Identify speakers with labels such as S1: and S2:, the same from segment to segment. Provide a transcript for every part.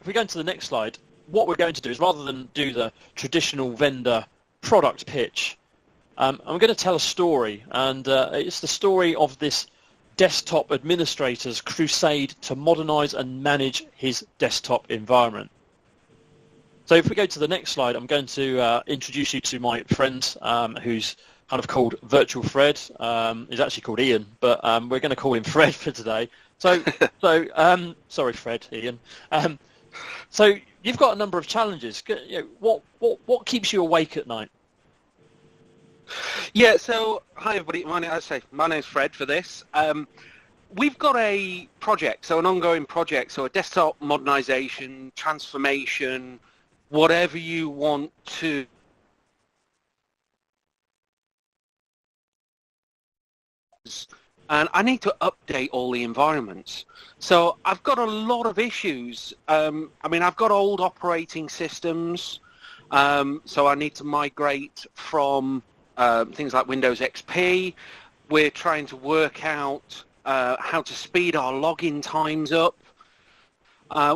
S1: if we go into the next slide, what we're going to do is rather than do the traditional vendor product pitch, I'm going to tell a story, and it's the story of this desktop administrator's crusade to modernize and manage his desktop environment. So if we go to the next slide, I'm going to introduce you to my friend who's kind of called Virtual Fred. He's actually called Ian, but we're going to call him Fred for today. So sorry, Fred, Ian. So you've got a number of challenges. What keeps you awake at night?
S2: Yeah, so hi everybody, my name's Fred for this. We've got a project, so an ongoing project, so a desktop modernization, transformation, whatever you want to. And I need to update all the environments. So I've got a lot of issues. I've got old operating systems, so I need to migrate from things like Windows XP. We're trying to work out how to speed our login times up.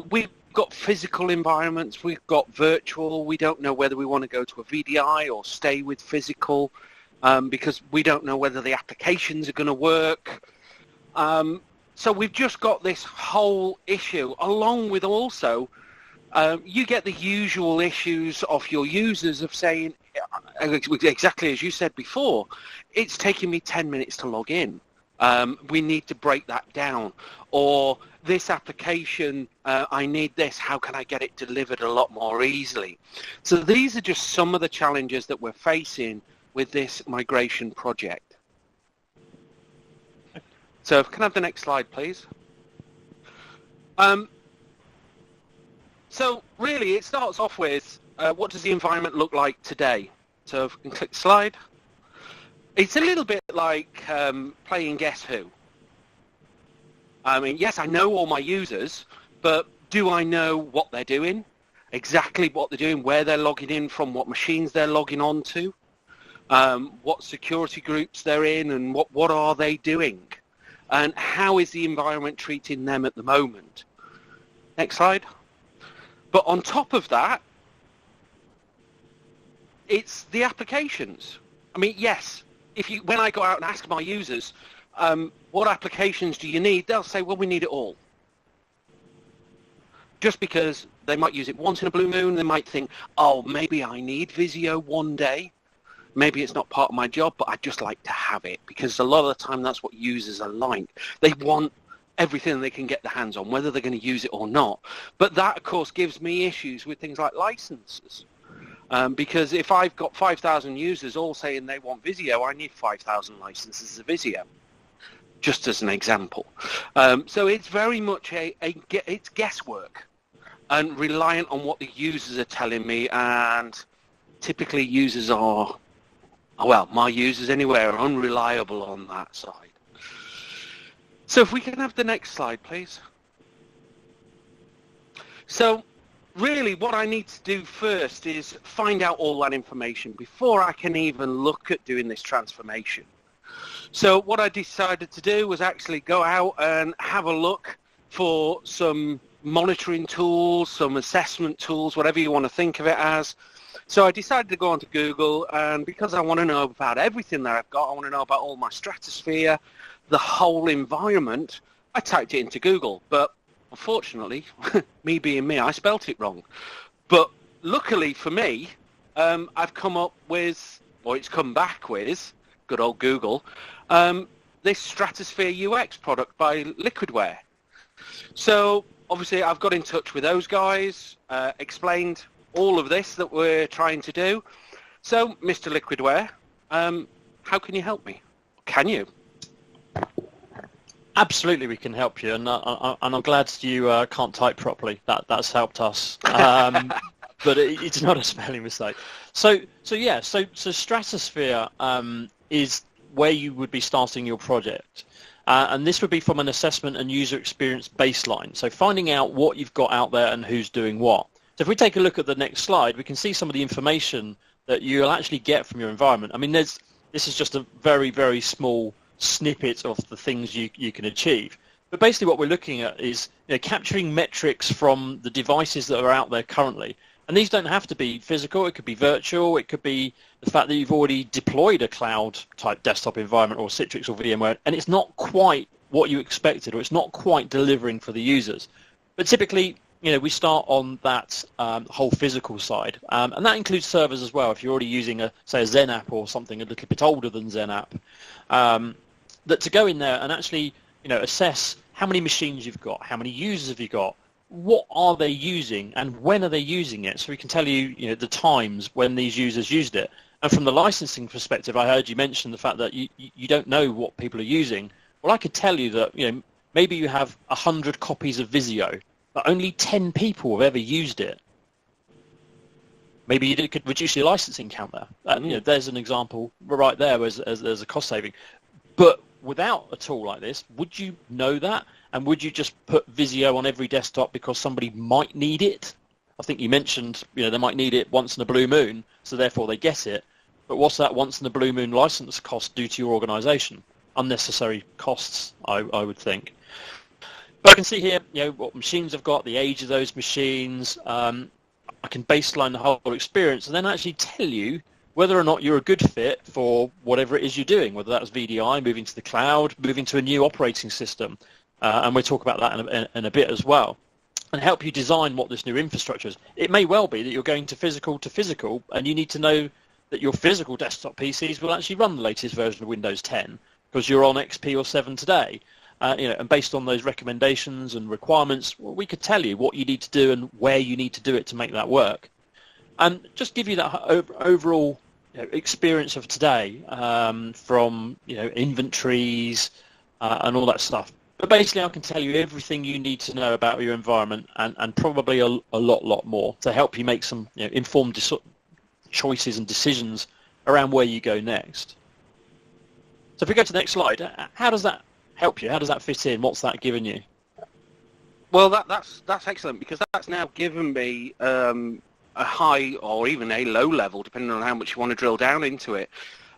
S2: We've got physical environments, we've got virtual. We don't know whether we want to go to a VDI or stay with physical because we don't know whether the applications are going to work. So we've just got this whole issue, along with also you get the usual issues of your users of saying, exactly as you said before, it's taking me 10 minutes to log in. We need to break that down. Or this application, I need this, how can I get it delivered a lot more easily? So these are just some of the challenges that we're facing with this migration project. So can I have the next slide, please? So really, it starts off with what does the environment look like today? So if we can click slide. It's a little bit like playing Guess Who. I mean, yes, I know all my users, but do I know what they're doing? Exactly what they're doing, where they're logging in from, what machines they're logging on to, what security groups they're in, and what are they doing? And how is the environment treating them at the moment? Next slide. But on top of that, it's the applications. I mean, yes, when I go out and ask my users, what applications do you need? They'll say, well, we need it all. Just because they might use it once in a blue moon, they might think, oh, maybe I need Visio one day. Maybe it's not part of my job, but I'd just like to have it, because a lot of the time that's what users are like. They want everything they can get their hands on, whether they're going to use it or not. But that, of course, gives me issues with things like licenses. Because if I've got 5,000 users all saying they want Visio, I need 5,000 licenses of Visio, just as an example. So it's very much it's guesswork and reliant on what the users are telling me, and typically users are, well, my users anyway, are unreliable on that side. So if we can have the next slide, please. So really what I need to do first is find out all that information before I can even look at doing this transformation. So what I decided to do was actually go out and have a look for some monitoring tools, some assessment tools, whatever you want to think of it as. So I decided to go onto Google, and because I want to know about everything that I've got, I want to know about all my Stratosphere, the whole environment, I typed it into Google. But unfortunately, me being me, I spelt it wrong. But luckily for me, I've come up with, or it's come back with, good old Google, this Stratosphere UX product by Liquidware. So obviously I've got in touch with those guys, explained all of this that we're trying to do. So, Mr. Liquidware, how can you help me? Can you?
S1: Absolutely, we can help you, and I'm glad you can't type properly. That's helped us, but it's not a spelling mistake. So Stratosphere is where you would be starting your project, and this would be from an assessment and user experience baseline. So finding out what you've got out there and who's doing what. So if we take a look at the next slide, we can see some of the information that you'll actually get from your environment. I mean, this is just a very, very small snippet of the things you can achieve. But basically what we're looking at is capturing metrics from the devices that are out there currently. And these don't have to be physical, it could be virtual, it could be the fact that you've already deployed a cloud-type desktop environment or Citrix or VMware, and it's not quite what you expected, or it's not quite delivering for the users. But typically, we start on that whole physical side, and that includes servers as well. If you're already using, say, a Zen app or something a little bit older than Zen app, that to go in there and actually, assess how many machines you've got, how many users have you got, what are they using, and when are they using it, so we can tell you, the times when these users used it. And from the licensing perspective, I heard you mention the fact that you don't know what people are using. Well, I could tell you that, maybe you have 100 copies of Visio, but only 10 people have ever used it. Maybe you could reduce your licensing count there. There's an example right there as there's a cost saving. But without a tool like this, would you know that? And would you just put Visio on every desktop because somebody might need it? I think you mentioned, they might need it once in a blue moon, so therefore they get it. But what's that once in a blue moon license cost do to your organization? Unnecessary costs, I would think. But I can see here, what machines I've got, the age of those machines. I can baseline the whole experience and then actually tell you whether or not you're a good fit for whatever it is you're doing, whether that's VDI, moving to the cloud, moving to a new operating system. And we'll talk about that in a bit as well, and help you design what this new infrastructure is. It may well be that you're going to physical, and you need to know that your physical desktop PCs will actually run the latest version of Windows 10 because you're on XP or 7 today. And based on those recommendations and requirements, we could tell you what you need to do and where you need to do it to make that work. And just give you that overall experience of today from inventories and all that stuff. But basically, I can tell you everything you need to know about your environment and probably a lot more to help you make some informed choices and decisions around where you go next. So if we go to the next slide, how does that help you? How does that fit in? What's that given you?
S2: Well, that's excellent, because that's now given me a high or even a low level, depending on how much you want to drill down into it,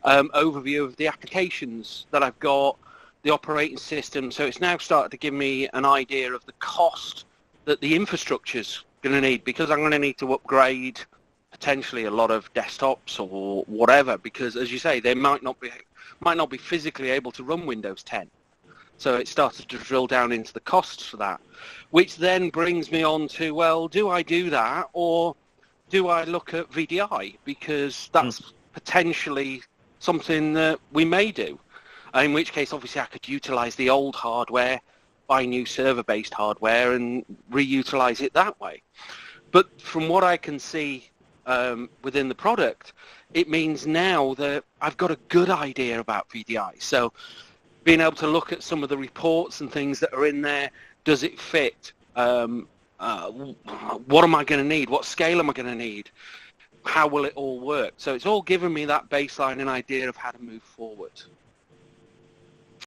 S2: overview of the applications that I've got, the operating system. So it's now started to give me an idea of the cost that the infrastructure's going to need, because I'm going to need to upgrade potentially a lot of desktops or whatever, because as you say, they might not be physically able to run Windows 10. So it started to drill down into the costs for that, which then brings me on to, well, do I do that, or do I look at VDI? Because that's potentially something that we may do. In which case, obviously, I could utilize the old hardware, buy new server-based hardware, and reutilize it that way. But from what I can see within the product, it means now that I've got a good idea about VDI. So being able to look at some of the reports and things that are in there, does it fit? What am I going to need? What scale am I going to need? How will it all work? So it's all given me that baseline and idea of how to move forward.